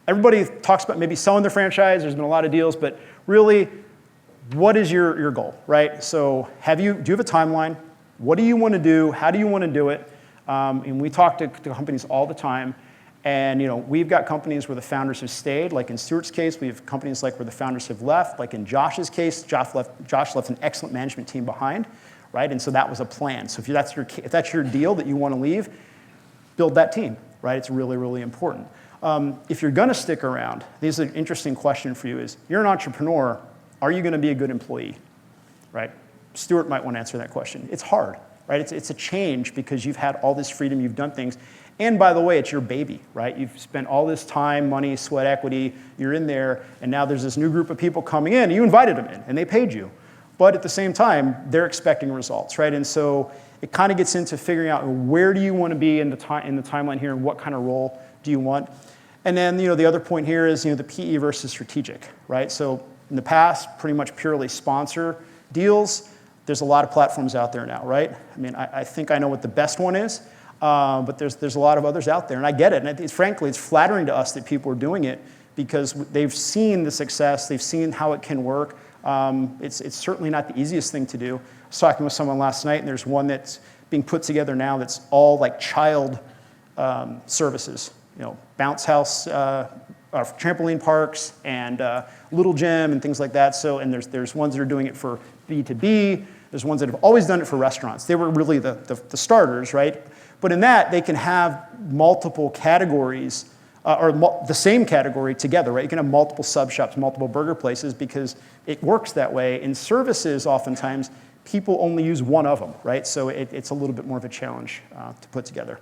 everybody talks about maybe selling their franchise. There's been a lot of deals, but really, what is your goal, right? So do you have a timeline? What do you want to do? How do you want to do it? And we talk to companies all the time, and we've got companies where the founders have stayed. Like in Stuart's case, we have companies like where the founders have left. Like in Josh's case, Josh left an excellent management team behind. Right, and so that was a plan. So if that's your deal that you want to leave, build that team. Right, it's really, really important. If you're going to stick around, this is an interesting question for you: is you're an entrepreneur, are you going to be a good employee? Right, Stuart might want to answer that question. It's hard, right? It's a change because you've had all this freedom, you've done things, and by the way, it's your baby, right? You've spent all this time, money, sweat equity. You're in there, and now there's this new group of people coming in. And you invited them in, and they paid you. But at the same time, they're expecting results, right? And so it kind of gets into figuring out where do you want to be in the timeline here, and what kind of role do you want. And then the other point here is the PE versus strategic, right? So in the past, pretty much purely sponsor deals. There's a lot of platforms out there now, right? I mean, I think I know what the best one is, but there's a lot of others out there, and I get it. And frankly, it's flattering to us that people are doing it because they've seen the success, they've seen how it can work. It's certainly not the easiest thing to do. I was talking with someone last night, and there's one that's being put together now that's all like child services, bounce house, trampoline parks, and little gym and things like that. So, and there's ones that are doing it for B2B. There's ones that have always done it for restaurants. They were really the starters, right? But in that, they can have multiple categories or the same category together, right? You can have multiple sub shops, multiple burger places because it works that way. In services, oftentimes, people only use one of them, right? So it's a little bit more of a challenge to put together.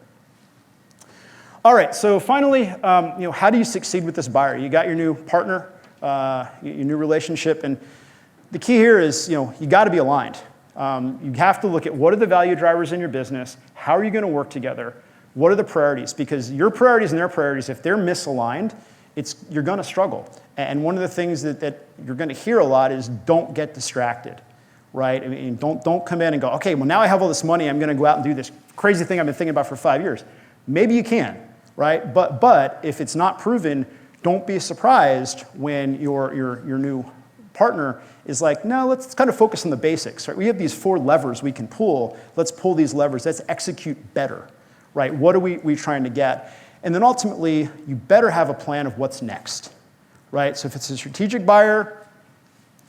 All right, so finally, how do you succeed with this buyer? You got your new partner, your new relationship, and the key here is, you got to be aligned. You have to look at what are the value drivers in your business, how are you going to work together, what are the priorities? Because your priorities and their priorities, if they're misaligned, you're going to struggle. And one of the things that you're going to hear a lot is don't get distracted, right? I mean, don't come in and go, okay, well, now I have all this money, I'm going to go out and do this crazy thing I've been thinking about for 5 years. Maybe you can, right? But if it's not proven, don't be surprised when your new partner is like, no, let's kind of focus on the basics, right? We have these 4 levers we can pull. Let's pull these levers. Let's execute better, right? What are we trying to get? And then ultimately, you better have a plan of what's next, right? So if it's a strategic buyer,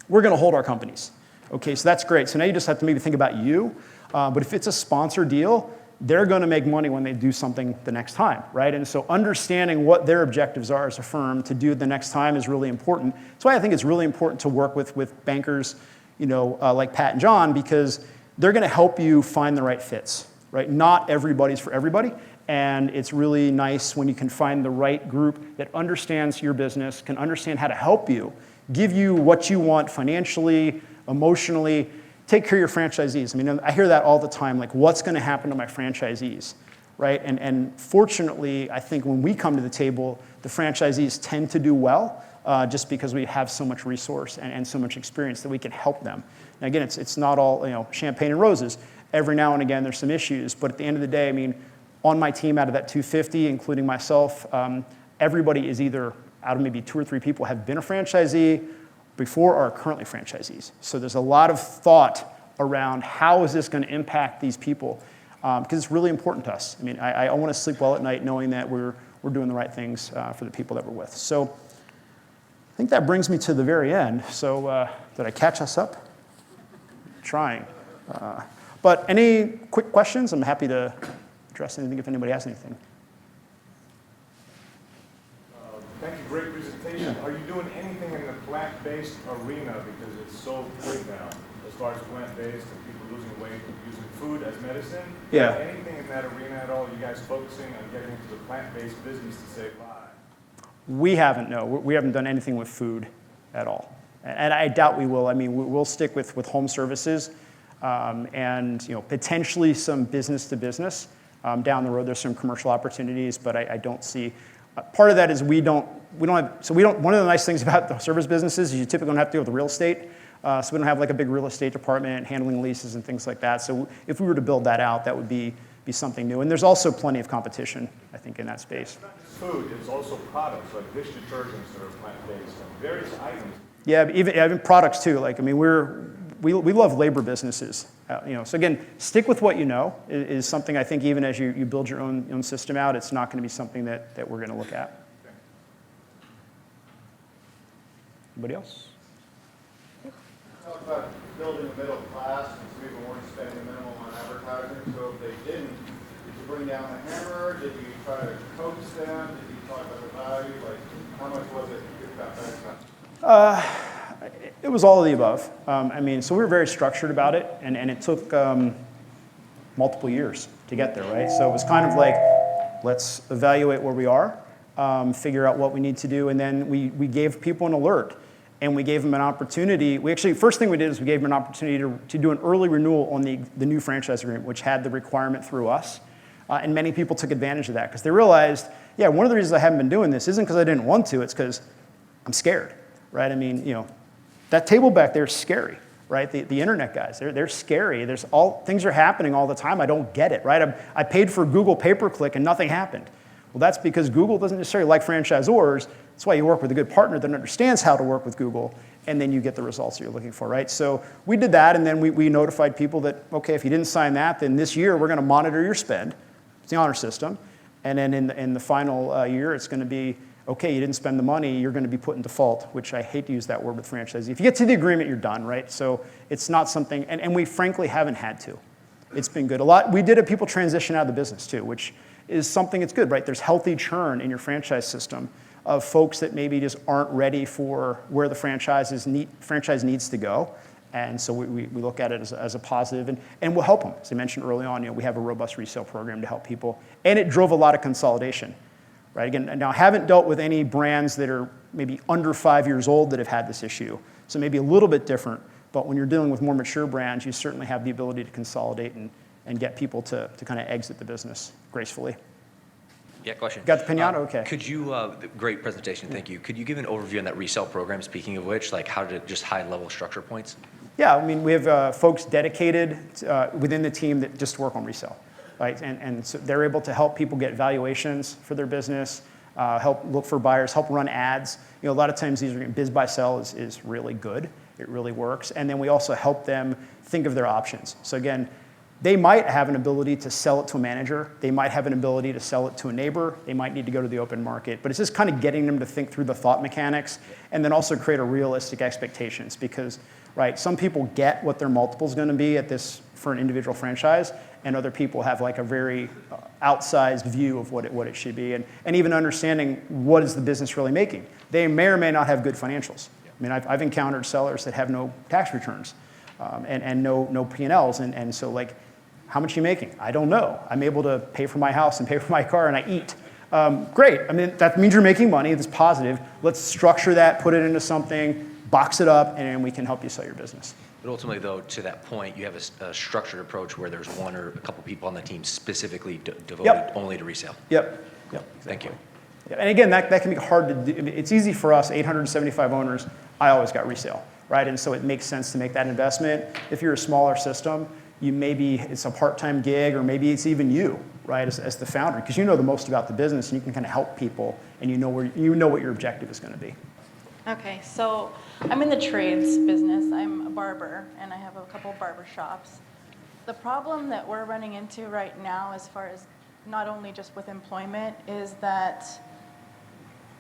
we're going to hold our companies. Okay, so that's great. So now you just have to maybe think about you. But if it's a sponsor deal, they're going to make money when they do something the next time, right? And so understanding what their objectives are as a firm to do the next time is really important. That's why I think it's really important to work with bankers, like Pat and John, because they're going to help you find the right fits, right? Not everybody's for everybody, And it's really nice when you can find the right group that understands your business, can understand how to help you, give you what you want financially, emotionally, take care of your franchisees. I mean, I hear that all the time, like, what's going to happen to my franchisees, right? And fortunately, I think when we come to the table, the franchisees tend to do well, just because we have so much resource and so much experience that we can help them. And again, it's not all champagne and roses. Every now and again, there's some issues, but at the end of the day, I mean, on my team, out of that 250, including myself, everybody is either, out of maybe 2 or 3 people, have been a franchisee before or are currently franchisees. So there's a lot of thought around how is this going to impact these people, because it's really important to us. I mean, I want to sleep well at night knowing that we're doing the right things for the people that we're with. So I think that brings me to the very end. So did I catch us up? Trying. But any quick questions? I'm happy to address anything if anybody has anything. Thank you, great presentation. Are you doing anything in the plant-based arena, because it's so big now, as far as plant-based and people losing weight and using food as medicine? Yeah. Anything in that arena at all? You guys focusing on getting into the plant-based business to save lives? We haven't, no. We haven't done anything with food at all. And I doubt we will. I mean, we'll stick with home services and potentially some business-to-business. Down the road, there's some commercial opportunities, but I don't see. Part of that is one of the nice things about the service businesses is you typically don't have to deal with real estate. So we don't have like a big real estate department handling leases and things like that. So if we were to build that out, that would be something new. And there's also plenty of competition, I think, in that space. It's not just food, it's also products like dish detergents that are plant-based and various items. Yeah, even products too. Like, I mean, we love labor businesses. So again, stick with what you know is something I think even as you build your own system out, it's not going to be something that we're going to look at. Anybody else? Talk about building a middle class, and some people weren't spending the minimum on advertising. So if they didn't, did you bring down the hammer? Did you try to coach them? Did you talk about the value? Like, how much was it you got back? It was all of the above. I mean, so we were very structured about it, and it took multiple years to get there, right? So it was kind of like, let's evaluate where we are, figure out what we need to do, and then we gave people an alert, and we gave them an opportunity. First thing we did is we gave them an opportunity to do an early renewal on the new franchise agreement, which had the requirement through us. And many people took advantage of that because they realized, yeah, one of the reasons I haven't been doing this isn't because I didn't want to, it's because I'm scared, right? I mean, that table back there is scary, right? The internet guys, they're scary. Things are happening all the time. I don't get it, right? I paid for Google pay-per-click and nothing happened. Well, that's because Google doesn't necessarily like franchisors. That's why you work with a good partner that understands how to work with Google, and then you get the results that you're looking for, right? So we did that, and then we notified people that, okay, if you didn't sign that, then this year we're going to monitor your spend. It's the honor system. And then in the final year, it's going to be, okay, you didn't spend the money, you're going to be put in default, which I hate to use that word with franchisees. If you get to the agreement, you're done, right? So it's not something, and we frankly haven't had to. It's been good. We did have people transition out of the business too, which is something that's good, right? There's healthy churn in your franchise system of folks that maybe just aren't ready for where the franchise needs to go. And so we look at it as a positive, and we'll help them. As I mentioned early on, we have a robust resale program to help people. And it drove a lot of consolidation. Right? Again, now I haven't dealt with any brands that are maybe under 5 years old that have had this issue. So maybe a little bit different, but when you're dealing with more mature brands, you certainly have the ability to consolidate and get people to kind of exit the business gracefully. Yeah, question. Got the pinata? Okay. Could you, great presentation, thank you. Could you give an overview on that resale program, speaking of which, like how to just high-level structure points? Yeah, I mean, we have folks dedicated within the team that just work on resale. Right? And so they're able to help people get valuations for their business, help look for buyers, help run ads. A lot of times these are biz buy sell is really good. It really works. And then we also help them think of their options. So again, they might have an ability to sell it to a manager. They might have an ability to sell it to a neighbor. They might need to go to the open market. But it's just kind of getting them to think through the thought mechanics and then also create a realistic expectations because, right, some people get what their multiple is going to be at this for an individual franchise, and other people have like a very outsized view of what it should be, and even understanding what is the business really making. They may or may not have good financials. I mean, I've encountered sellers that have no tax returns and no P&Ls, and so like How much are you making? I don't know. I'm able to pay for my house and pay for my car and I eat. Great. I mean, that means you're making money. That's positive. Let's structure that, put it into something, box it up, and we can help you sell your business. But ultimately, though, to that point, you have a structured approach where there's one or a couple people on the team specifically devoted only to resale. Yep. Exactly. Thank you. Yeah. And again, that can be hard to do. I mean, it's easy for us, 875 owners. I always got resale, right? And so it makes sense to make that investment. If you're a smaller system, it's a part-time gig, or maybe it's even you, right, as the founder, because you know the most about the business, and you can kind of help people, and you know what your objective is going to be. Okay, so I'm in the trades business. I'm a barber, and I have a couple barber shops. The problem that we're running into right now, as far as not only just with employment, is that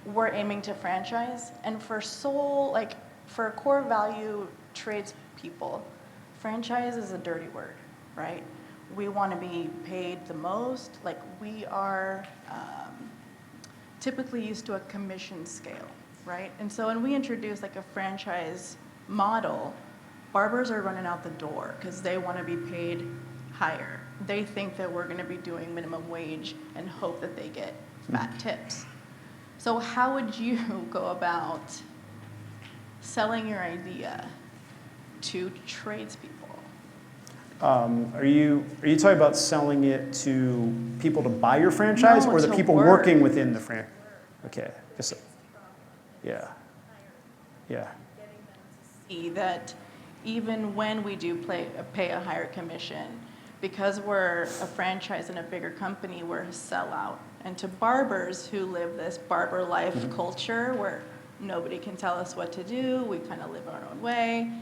we're aiming to franchise, and for core value trades people, franchise is a dirty word, right? We want to be paid the most. Like, we are typically used to a commission scale, right? And so when we introduce like a franchise model, barbers are running out the door because they want to be paid higher. They think that we're going to be doing minimum wage and hope that they get fat tips. So how would you go about selling your idea to tradespeople? Are you talking about selling it to people to buy your franchise, No, or the to people work. working within the franchise? Okay. Yeah. See that even when we do pay a higher commission, because we're a franchise in a bigger company, we're a sellout. And to barbers who live this barber life culture where nobody can tell us what to do, we kind of live our own way,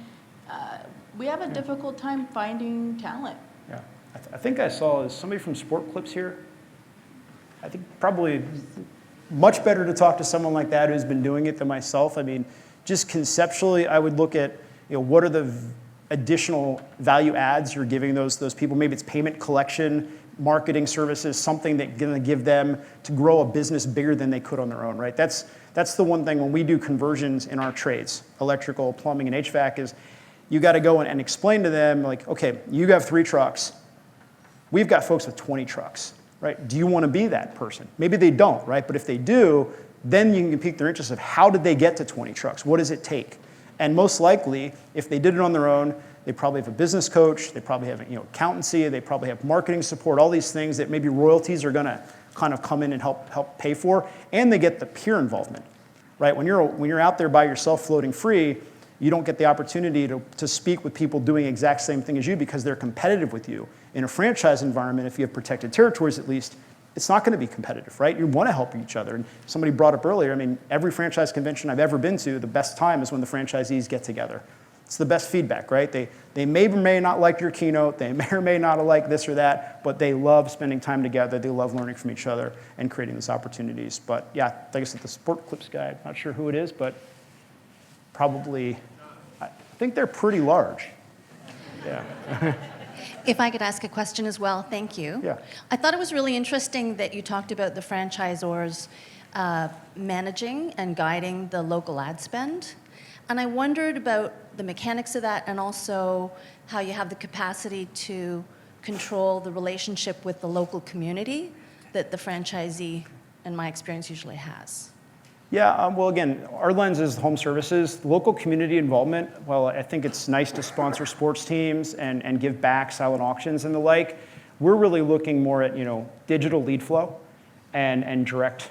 we have a difficult time finding talent. Yeah. I think I saw, is somebody from Sport Clips here? I think probably much better to talk to someone like that who's been doing it than myself. I mean, just conceptually, I would look at, what are the additional value adds you're giving those people? Maybe it's payment collection, marketing services, something that's going to give them to grow a business bigger than they could on their own, right? That's the one thing when we do conversions in our trades, electrical, plumbing, and HVAC, is you got to go and explain to them, like, okay, you have 3 trucks. We've got folks with 20 trucks, right? Do you want to be that person? Maybe they don't, right? But if they do, then you can pique their interest of how did they get to 20 trucks? What does it take? And most likely, if they did it on their own, they probably have a business coach, they probably have accountancy, they probably have marketing support, all these things that maybe royalties are going to kind of come in and help pay for, and they get the peer involvement, right? When you're out there by yourself floating free, you don't get the opportunity to speak with people doing the exact same thing as you because they're competitive with you. In a franchise environment, if you have protected territories at least, it's not going to be competitive, right? You want to help each other. And somebody brought up earlier, I mean, every franchise convention I've ever been to, the best time is when the franchisees get together. It's the best feedback, right? They may or may not like your keynote, they may or may not like this or that, but they love spending time together, they love learning from each other and creating those opportunities. But yeah, like I said, the Sport Clips guy, I'm not sure who it is, but probably, I think they're pretty large. Yeah. If I could ask a question as well, thank you. Yeah. I thought it was really interesting that you talked about the franchisors managing and guiding the local ad spend. And I wondered about the mechanics of that and also how you have the capacity to control the relationship with the local community that the franchisee, in my experience, usually has. Yeah, well, again, our lens is home services. Local community involvement, well, I think it's nice to sponsor sports teams and give back, silent auctions and the like. We're really looking more at, digital lead flow and direct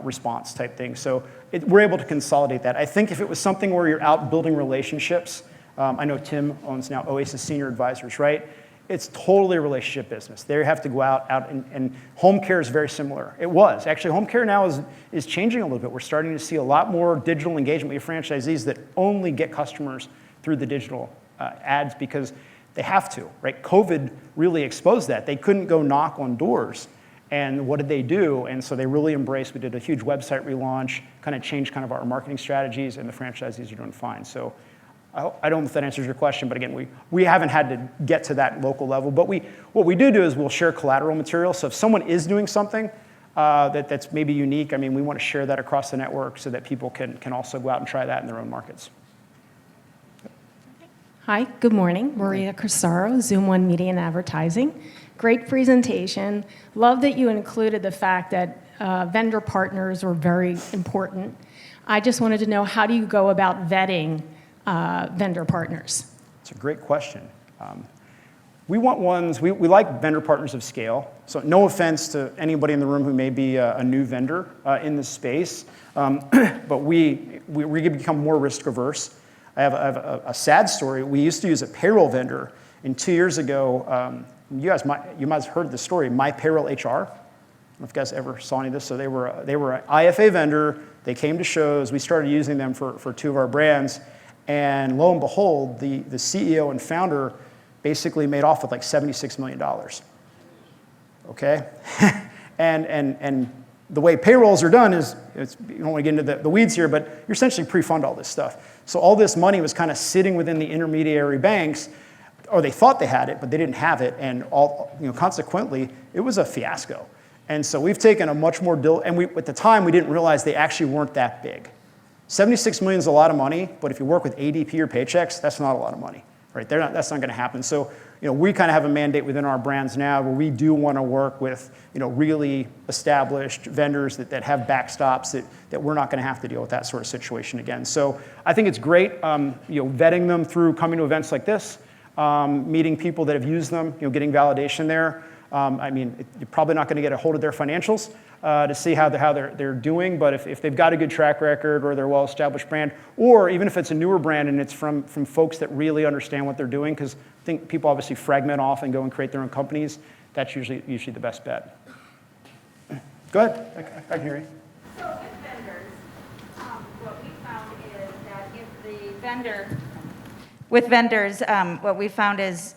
response type things. So we're able to consolidate that. I think if it was something where you're out building relationships, I know Tim owns now Oasis Senior Advisors, right? It's totally a relationship business. They have to go out and home care is very similar. It was. Actually, home care now is changing a little bit. We're starting to see a lot more digital engagement with franchisees that only get customers through the digital ads because they have to, right? COVID really exposed that. They couldn't go knock on doors. And what did they do? And so they really embraced, we did a huge website relaunch, kind of changed kind of our marketing strategies, and the franchisees are doing fine. So I don't know if that answers your question, but again, we haven't had to get to that local level. But what we do is we'll share collateral material. So if someone is doing something that's maybe unique, I mean, we want to share that across the network so that people can also go out and try that in their own markets. Hi, good morning. Maria Crisaro, Zoom One Media and Advertising. Great presentation. Love that you included the fact that vendor partners were very important. I just wanted to know, how do you go about vetting vendor partners? It's a great question. We want ones, we like vendor partners of scale. So no offense to anybody in the room who may be a new vendor in this space, but we become more risk averse. I have a sad story. We used to use a payroll vendor, and 2 years ago, you might have heard the story, My Payroll HR. I don't know if you guys ever saw any of this. So they were an IFA vendor. They came to shows. We started using them for 2 of our brands. And lo and behold, the CEO and founder basically made off with like $76 million. Okay? and the way payrolls are done is, you don't want to get into the weeds here, but you essentially pre-fund all this stuff. So all this money was kind of sitting within the intermediary banks, or they thought they had it, but they didn't have it, and consequently, it was a fiasco. And so we've taken a much more, and at the time, we didn't realize they actually weren't that big. 76 million is a lot of money, but if you work with ADP or Paychecks, that's not a lot of money, right? That's not going to happen. So, we kind of have a mandate within our brands now where we do want to work with, really established vendors that have backstops that we're not going to have to deal with that sort of situation again. So I think it's great, vetting them through coming to events like this, meeting people that have used them, getting validation there. You're probably not going to get a hold of their financials to see how they're doing, but if they've got a good track record or they're a well-established brand, or even if it's a newer brand and it's from folks that really understand what they're doing, because I think people obviously fragment off and go and create their own companies, that's usually the best bet. Go ahead, I can hear you. So with vendors, what we found is that if the vendor, with vendors, what we found is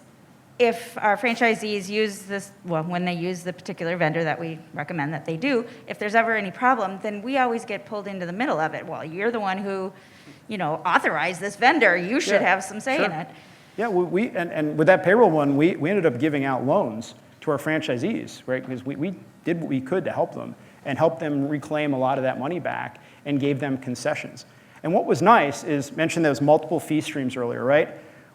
if our franchisees use this, when they use the particular vendor that we recommend that they do, if there's ever any problem, then we always get pulled into the middle of it. Well, you're the one who, authorized this vendor. You should have some say in it. Yeah, and with that payroll one, we ended up giving out loans to our franchisees, right? Because we did what we could to help them and help them reclaim a lot of that money back and gave them concessions. And what was nice is, mentioned those multiple fee streams earlier, right?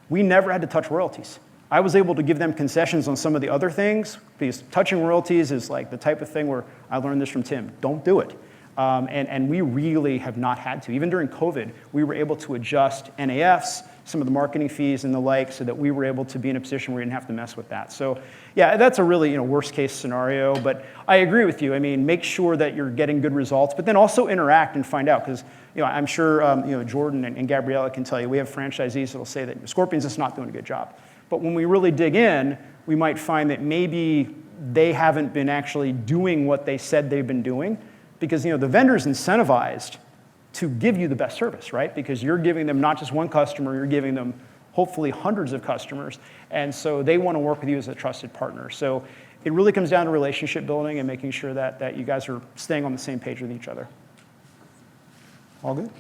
We never had to touch royalties. I was able to give them concessions on some of the other things, because touching royalties is like the type of thing where I learned this from Tim. Don't do it. And we really have not had to. Even during COVID, we were able to adjust NAFs, some of the marketing fees and the like, so that we were able to be in a position where we didn't have to mess with that. So yeah, that's a really worst case scenario, but I agree with you. Make sure that you're getting good results, but then also interact and find out, because I'm sure Jordan and Gabriella can tell you, we have franchisees that will say that Scorpion's just not doing a good job. But when we really dig in, we might find that maybe they haven't been actually doing what they said they've been doing, because the vendor's incentivized to give you the best service, right? Because you're giving them not just one customer, you're giving them hopefully hundreds of customers, and so they want to work with you as a trusted partner. So it really comes down to relationship building and making sure that you guys are staying on the same page with each other. All good?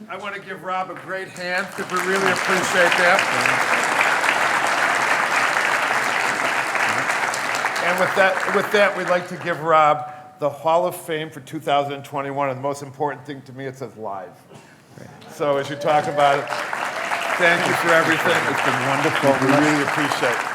I want to give Rob a great hand, because we really appreciate that. And with that, we'd like to give Rob the Hall of Fame for 2021, and the most important thing to me, it says live. So as you talk about it, thank you for everything. It's been wonderful. We really appreciate it.